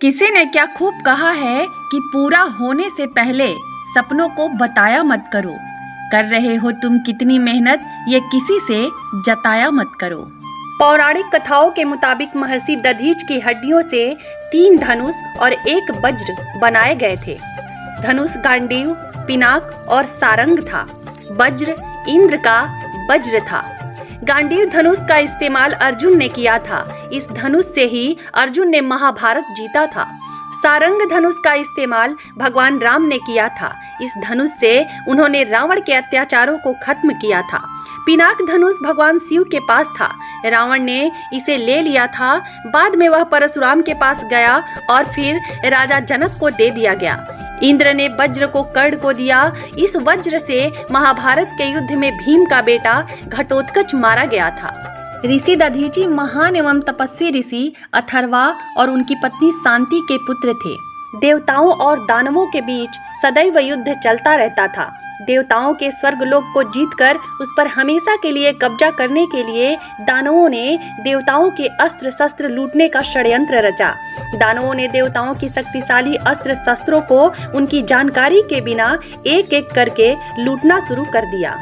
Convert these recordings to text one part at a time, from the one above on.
किसी ने क्या खूब कहा है कि पूरा होने से पहले सपनों को बताया मत करो। कर रहे हो तुम कितनी मेहनत ये किसी से जताया मत करो। पौराणिक कथाओं के मुताबिक महर्षि दधीच की हड्डियों से 3 धनुष और 1 वज्र बनाए गए थे। धनुष गांडीव, पिनाक और सारंग था। वज्र इंद्र का वज्र था। गांडीव धनुष का इस्तेमाल अर्जुन ने किया था। इस धनुष से ही अर्जुन ने महाभारत जीता था। सारंग धनुष का इस्तेमाल भगवान राम ने किया था। इस धनुष से उन्होंने रावण के अत्याचारों को खत्म किया था। पिनाक धनुष भगवान शिव के पास था। रावण ने इसे ले लिया था। बाद में वह परशुराम के पास गया और फिर राजा जनक को दे दिया गया। इंद्र ने वज्र को कर्ण को दिया। इस वज्र से महाभारत के युद्ध में भीम का बेटा घटोत्कच मारा गया था। ऋषि दधीचि महान एवं तपस्वी ऋषि अथर्वा और उनकी पत्नी शांति के पुत्र थे। देवताओं और दानवों के बीच सदैव युद्ध चलता रहता था। देवताओं के स्वर्गलोक को जीतकर उस पर हमेशा के लिए कब्जा करने के लिए दानवों ने देवताओं के अस्त्र शस्त्र लूटने का षड्यंत्र रचा। दानवों ने देवताओं की शक्तिशाली अस्त्र शस्त्रों को उनकी जानकारी के बिना एक एक करके लूटना शुरू कर दिया।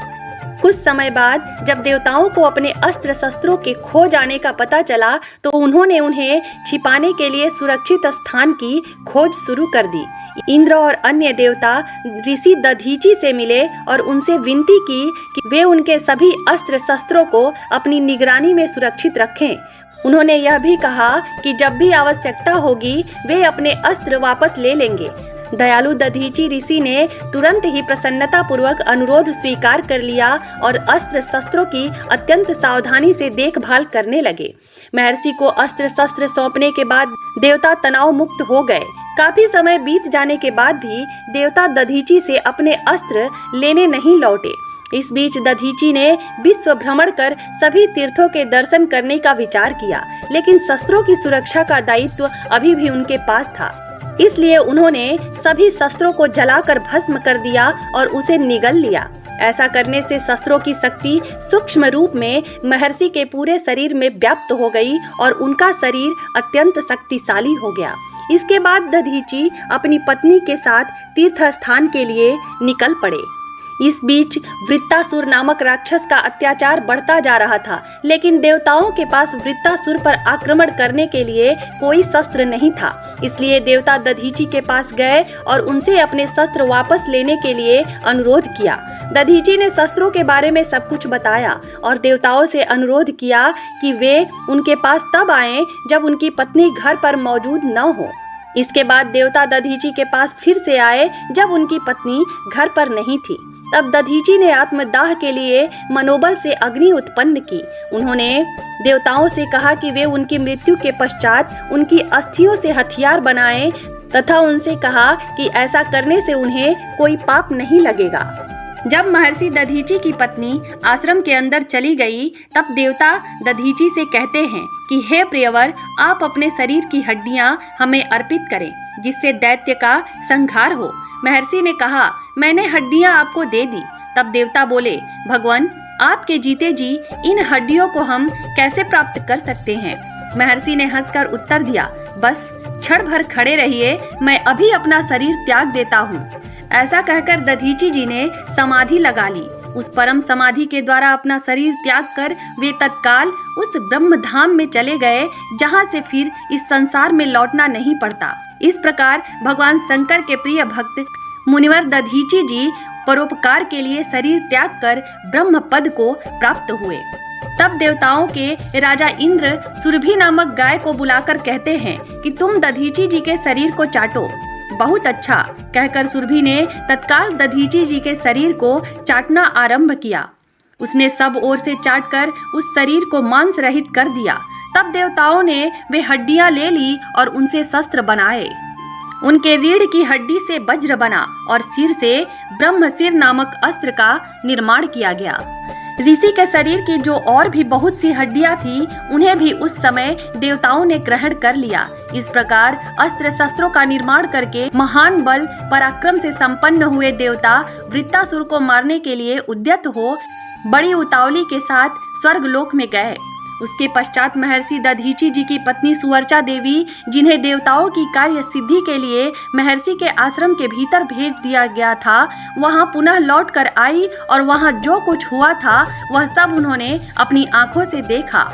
कुछ समय बाद जब देवताओं को अपने अस्त्र शस्त्रों के खो जाने का पता चला तो उन्होंने उन्हें छिपाने के लिए सुरक्षित स्थान की खोज शुरू कर दी। इंद्र और अन्य देवता ऋषि दधीचि से मिले और उनसे विनती की कि वे उनके सभी अस्त्र शस्त्रों को अपनी निगरानी में सुरक्षित रखें। उन्होंने यह भी कहा कि जब भी आवश्यकता होगी वे अपने अस्त्र वापस ले लेंगे। दयालु दधीचि ऋषि ने तुरंत ही प्रसन्नता पूर्वक अनुरोध स्वीकार कर लिया और अस्त्र शस्त्रों की अत्यंत सावधानी से देखभाल करने लगे। महर्षि को अस्त्र शस्त्र सौंपने के बाद देवता तनाव मुक्त हो गए। काफी समय बीत जाने के बाद भी देवता दधीचि से अपने अस्त्र लेने नहीं लौटे। इस बीच दधीचि ने विश्व भ्रमण कर सभी तीर्थों के दर्शन करने का विचार किया, लेकिन शस्त्रों की सुरक्षा का दायित्व अभी भी उनके पास था। इसलिए उन्होंने सभी शस्त्रों को जलाकर भस्म कर दिया और उसे निगल लिया। ऐसा करने से शस्त्रों की शक्ति सूक्ष्म रूप में महर्षि के पूरे शरीर में व्याप्त हो गई और उनका शरीर अत्यंत शक्तिशाली हो गया। इसके बाद दधीचि अपनी पत्नी के साथ तीर्थ स्थान के लिए निकल पड़े। इस बीच वृत्तासुर नामक राक्षस का अत्याचार बढ़ता जा रहा था, लेकिन देवताओं के पास वृत्तासुर पर आक्रमण करने के लिए कोई शस्त्र नहीं था। इसलिए देवता दधीचि के पास गए और उनसे अपने शस्त्र वापस लेने के लिए अनुरोध किया। दधीचि ने शस्त्रों के बारे में सब कुछ बताया और देवताओं से अनुरोध किया कि वे उनके पास तब आएं जब उनकी पत्नी घर पर मौजूद न हो। इसके बाद देवता दधीचि के पास फिर से आए जब उनकी पत्नी घर पर नहीं थी। तब दधीचि ने आत्मदाह के लिए मनोबल से अग्नि उत्पन्न की। उन्होंने देवताओं से कहा कि वे उनकी मृत्यु के पश्चात उनकी अस्थियों से हथियार बनाएं तथा उनसे कहा कि ऐसा करने से उन्हें कोई पाप नहीं लगेगा। जब महर्षि दधीचि की पत्नी आश्रम के अंदर चली गई तब देवता दधीचि से कहते हैं कि हे प्रियवर, आप अपने शरीर की हड्डियां हमें अर्पित करें जिससे दैत्य का संहार हो। महर्षि ने कहा, मैंने हड्डियां आपको दे दी। तब देवता बोले, भगवान, आपके जीते जी इन हड्डियों को हम कैसे प्राप्त कर सकते हैं? महर्षि ने हंसकर उत्तर दिया, बस क्षण भर खड़े रहिए, मैं अभी अपना शरीर त्याग देता हूँ। ऐसा कहकर दधीचि जी ने समाधि लगा ली। उस परम समाधि के द्वारा अपना शरीर त्याग कर वे तत्काल उस ब्रह्म धाम में चले गए जहाँ से फिर इस संसार में लौटना नहीं पड़ता। इस प्रकार भगवान शंकर के प्रिय भक्त मुनिवर दधीचि जी परोपकार के लिए शरीर त्याग कर ब्रह्म पद को प्राप्त हुए। तब देवताओं के राजा इंद्र सुरभि नामक गाय को बुलाकर कहते हैं कि तुम दधीचि जी के शरीर को चाटो। बहुत अच्छा कहकर सुरभि ने तत्काल दधीचि जी के शरीर को चाटना आरंभ किया। उसने सब ओर से चाटकर उस शरीर को मांस रहित कर दिया। तब देवताओं ने वे हड्डियां ले ली और उनसे शस्त्र बनाए। उनके रीढ़ की हड्डी से वज्र बना और सिर से ब्रह्मशिर नामक अस्त्र का निर्माण किया गया। ऋषि के शरीर की जो और भी बहुत सी हड्डियां थी उन्हें भी उस समय देवताओं ने ग्रहण कर लिया। इस प्रकार अस्त्र शस्त्रों का निर्माण करके महान बल पराक्रम से संपन्न हुए देवता वृत्तासुर को मारने के लिए उद्यत हो बड़ी उतावली के साथ स्वर्गलोक में गए। उसके पश्चात महर्षि दधीची जी की पत्नी सुवर्चा देवी, जिन्हें देवताओं की कार्य सिद्धि के लिए महर्षि के आश्रम के भीतर भेज दिया गया था, वहां पुनः लौट कर आई और वहां जो कुछ हुआ था वह सब उन्होंने अपनी आंखों से देखा।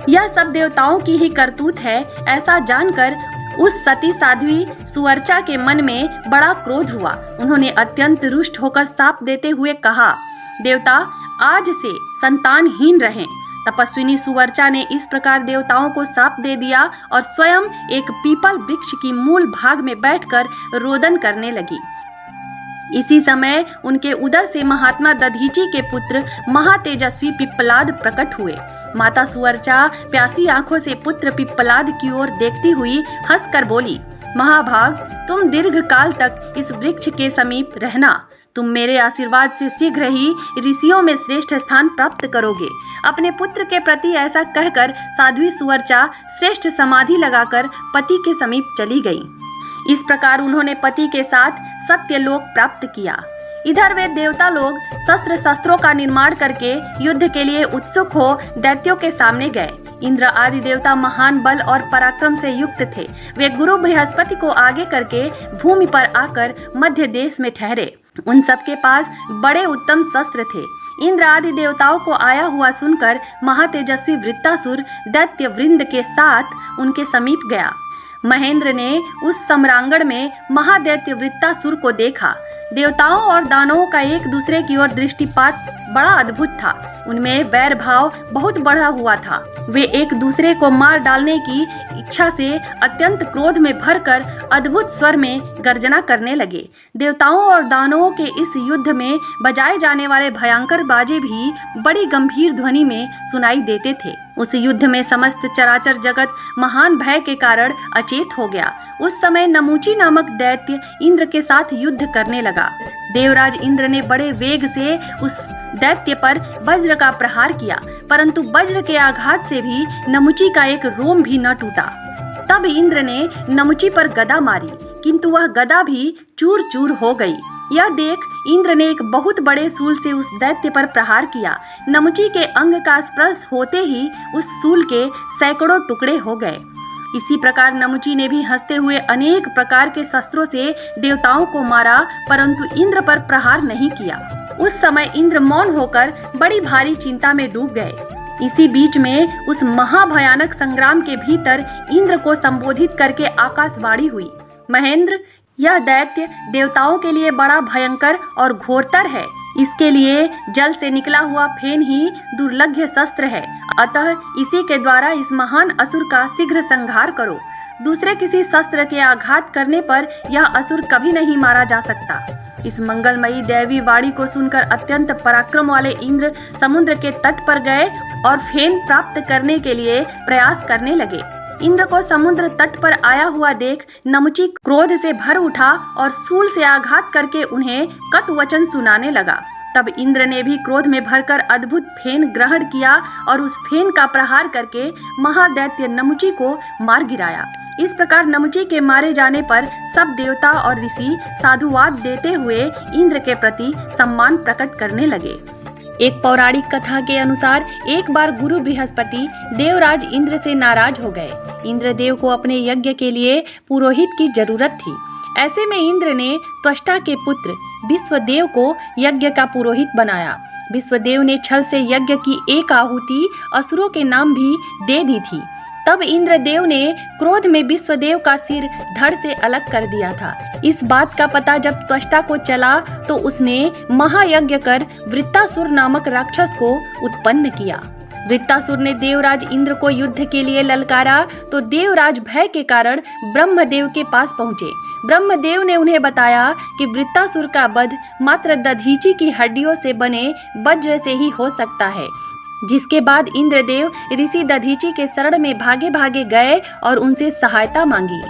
यह सब देवताओं की ही करतूत है, ऐसा जानकर उस सती साध्वी सुवर्चा के मन में बड़ा क्रोध हुआ। उन्होंने अत्यंत रुष्ट होकर शाप देते हुए कहा, देवता आज से संतानहीन रहें। तपस्विनी सुवर्चा ने इस प्रकार देवताओं को शाप दे दिया और स्वयं एक पीपल वृक्ष की मूल भाग में बैठकर रोदन करने लगी। इसी समय उनके उदर से महात्मा दधीची के पुत्र महातेजस्वी पिप्पलाद प्रकट हुए। माता सुवर्चा प्यासी आंखों से पुत्र पिप्पलाद की ओर देखती हुई हंसकर बोली, महाभाग, तुम दीर्घ काल तक इस वृक्ष के समीप रहना। तुम मेरे आशीर्वाद से शीघ्र ही ऋषियों में श्रेष्ठ स्थान प्राप्त करोगे। अपने पुत्र के प्रति ऐसा कहकर साध्वी सुवर्चा श्रेष्ठ समाधि लगाकर पति के समीप चली गई। इस प्रकार उन्होंने पति के साथ सत्यलोक प्राप्त किया। इधर वे देवता लोग शस्त्रों का निर्माण करके युद्ध के लिए उत्सुक हो दैत्यों के सामने गए। इंद्र आदि देवता महान बल और पराक्रम से युक्त थे। वे गुरु बृहस्पति को आगे करके भूमि पर आकर मध्य देश में ठहरे। उन सबके पास बड़े उत्तम शस्त्र थे। इंद्र आदि देवताओं को आया हुआ सुनकर महातेजस्वी वृत्तासुर दैत्य वृंद के साथ उनके समीप गया। महेंद्र ने उस सम्रांगण में महादैत्य वृत्तासुर को देखा। देवताओं और दानवों का एक दूसरे की ओर दृष्टिपात बड़ा अद्भुत था। उनमें वैर भाव बहुत बढ़ा हुआ था। वे एक दूसरे को मार डालने की इच्छा से अत्यंत क्रोध में भरकर अद्भुत स्वर में गर्जना करने लगे। देवताओं और दानवों के इस युद्ध में बजाए जाने वाले भयंकर बाजे भी बड़ी गंभीर ध्वनि में सुनाई देते थे। उस युद्ध में समस्त चराचर जगत महान भय के कारण अचेत हो गया। उस समय नमूची नामक दैत्य इंद्र के साथ युद्ध करने लगा। देवराज इंद्र ने बड़े वेग से उस दैत्य पर वज्र का प्रहार किया, परंतु वज्र के आघात से भी नमुची का एक रोम भी न टूटा। तब इंद्र ने नमुची पर गदा मारी, किंतु वह गदा भी चूर चूर हो गई। यह देख इंद्र ने एक बहुत बड़े शूल से उस दैत्य पर प्रहार किया। नमुची के अंग का स्पर्श होते ही उस शूल के सैकड़ों टुकड़े हो गए। इसी प्रकार नमुची ने भी हंसते हुए अनेक प्रकार के शस्त्रों से देवताओं को मारा, परंतु इंद्र पर प्रहार नहीं किया। उस समय इंद्र मौन होकर बड़ी भारी चिंता में डूब गए। इसी बीच में उस महाभयानक संग्राम के भीतर इंद्र को संबोधित करके आकाशवाणी हुई, महेंद्र, यह दैत्य देवताओं के लिए बड़ा भयंकर और घोरतर है। इसके लिए जल से निकला हुआ फेन ही दुर्लभ शस्त्र है। अतः इसी के द्वारा इस महान असुर का शीघ्र संहार करो। दूसरे किसी शस्त्र के आघात करने पर यह असुर कभी नहीं मारा जा सकता। इस मंगलमयी दैवी वाणी को सुनकर अत्यंत पराक्रम वाले इंद्र समुद्र के तट पर गए और फेन प्राप्त करने के लिए प्रयास करने लगे। इंद्र को समुद्र तट पर आया हुआ देख नमुची क्रोध से भर उठा और शूल से आघात करके उन्हें कटु वचन सुनाने लगा। तब इंद्र ने भी क्रोध में भरकर अद्भुत फेन ग्रहण किया और उस फेन का प्रहार करके महादैत्य नमुची को मार गिराया। इस प्रकार नमुची के मारे जाने पर सब देवता और ऋषि साधुवाद देते हुए इंद्र के प्रति सम्मान प्रकट करने लगे। एक पौराणिक कथा के अनुसार एक बार गुरु बृहस्पति देवराज इंद्र से नाराज हो गए। इंद्रदेव को अपने यज्ञ के लिए पुरोहित की जरूरत थी। ऐसे में इंद्र ने त्वष्टा के पुत्र विश्वदेव को यज्ञ का पुरोहित बनाया। विश्वदेव ने छल से यज्ञ की एक आहुति असुरों के नाम भी दे दी थी। तब इंद्रदेव ने क्रोध में विश्वदेव का सिर धड़ से अलग कर दिया था। इस बात का पता जब त्वष्टा को चला तो उसने महायज्ञ कर वृत्तासुर नामक राक्षस को उत्पन्न किया। वृत्तासुर ने देवराज इंद्र को युद्ध के लिए ललकारा तो देवराज भय के कारण ब्रह्मदेव के पास पहुँचे। ब्रह्मदेव ने उन्हें बताया कि वृत्तासुर का वध मात्र दधीची की हड्डियों से बने वज्र से ही हो सकता है। जिसके बाद इंद्रदेव ऋषि दधीची के शरण में भागे भागे गए और उनसे सहायता मांगी।